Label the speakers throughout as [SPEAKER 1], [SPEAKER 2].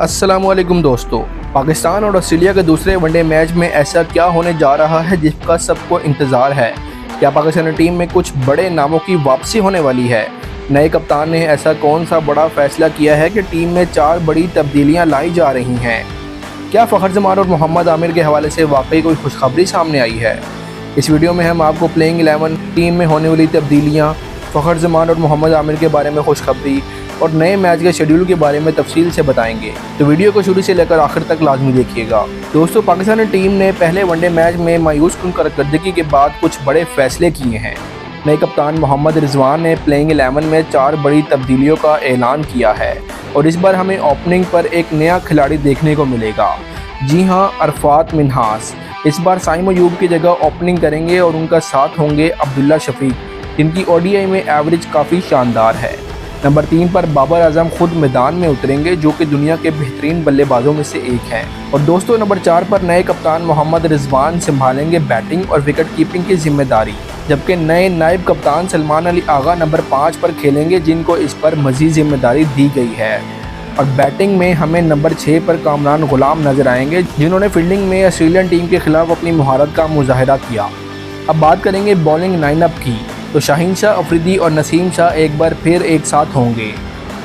[SPEAKER 1] अस्सलामुअलैकुम दोस्तों। पाकिस्तान और ऑस्ट्रेलिया के दूसरे वनडे मैच में ऐसा क्या होने जा रहा है जिसका सबको इंतज़ार है। क्या पाकिस्तानी टीम में कुछ बड़े नामों की वापसी होने वाली है? नए कप्तान ने ऐसा कौन सा बड़ा फैसला किया है कि टीम में 4 बड़ी तब्दीलियां लाई जा रही हैं? क्या फ़खर जमान और मोहम्मद आमिर के हवाले से वाकई कोई खुशखबरी सामने आई है? इस वीडियो में हम आपको प्लेइंग 11 टीम में होने वाली तब्दीलियाँ, फ़खर जमान और मोहम्मद आमिर के बारे में खुशखबरी और नए मैच के शेड्यूल के बारे में तफसील से बताएंगे। तो वीडियो को शुरू से लेकर आखिर तक लाजमी देखिएगा। दोस्तों, पाकिस्तानी टीम ने पहले वनडे मैच में मायूस कुन कारकर्दगी के बाद कुछ बड़े फैसले किए हैं। नए कप्तान मोहम्मद रिजवान ने प्लेइंग 11 में 4 बड़ी तब्दीलियों का ऐलान किया है और इस बार हमें ओपनिंग पर एक नया खिलाड़ी देखने को मिलेगा। जी हाँ, अरफात मिन्हास इस बार साइम अयूब की जगह ओपनिंग करेंगे और उनका साथ होंगे अब्दुल्ला शफीक, जिनकी ओडीआई में एवरेज काफ़ी शानदार है। नंबर 3 पर बाबर आजम खुद मैदान में उतरेंगे, जो कि दुनिया के बेहतरीन बल्लेबाजों में से एक हैं। और दोस्तों, नंबर 4 पर नए कप्तान मोहम्मद रिजवान संभालेंगे बैटिंग और विकेट कीपिंग की जिम्मेदारी, जबकि नए नायब कप्तान सलमान अली आगा नंबर 5 पर खेलेंगे, जिनको इस पर मज़ीद जिम्मेदारी दी गई है। और बैटिंग में हमें नंबर 6 पर कामरान गुलाम नजर आएंगे, जिन्होंने फील्डिंग में ऑस्ट्रेलियन टीम के खिलाफ अपनी महारत का मुजाहिरा किया। अब बात करेंगे बॉलिंग लाइनअप की, तो शाहीन शाह अफरीदी और नसीम शाह एक बार फिर एक साथ होंगे।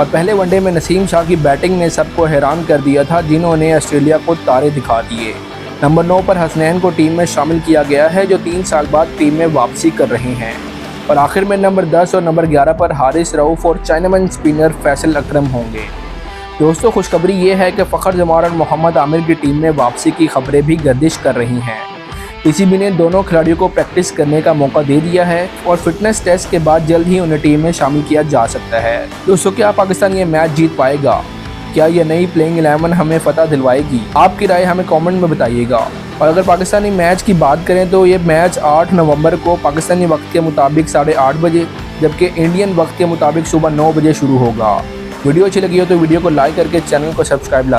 [SPEAKER 1] और पहले वनडे में नसीम शाह की बैटिंग ने सबको हैरान कर दिया था, जिन्होंने ऑस्ट्रेलिया को तारे दिखा दिए। नंबर 9 पर हसनैन को टीम में शामिल किया गया है, जो 3 साल बाद टीम में वापसी कर रहे हैं। और आखिर में नंबर 10 और नंबर 11 पर हारिस रऊफ़ और चाइनामैन स्पिनर फैसल अकरम होंगे। दोस्तों, खुशखबरी ये है कि फ़खर जमान और मोहम्मद आमिर की टीम में वापसी की खबरें भी गर्दिश कर रही हैं। पीसीबी ने दोनों खिलाड़ियों को प्रैक्टिस करने का मौका दे दिया है और फिटनेस टेस्ट के बाद जल्द ही उन्हें टीम में शामिल किया जा सकता है। दोस्तों, क्या पाकिस्तान ये मैच जीत पाएगा? क्या ये नई प्लेइंग 11 हमें फतह दिलवाएगी? आपकी राय हमें कमेंट में बताइएगा। और अगर पाकिस्तानी मैच की बात करें तो ये मैच 8 नवंबर को पाकिस्तानी वक्त के मुताबिक 8:30 बजे, जबकि इंडियन वक्त के मुताबिक सुबह 9 बजे शुरू होगा। वीडियो अच्छी लगी हो तो वीडियो को लाइक करके चैनल को सब्सक्राइब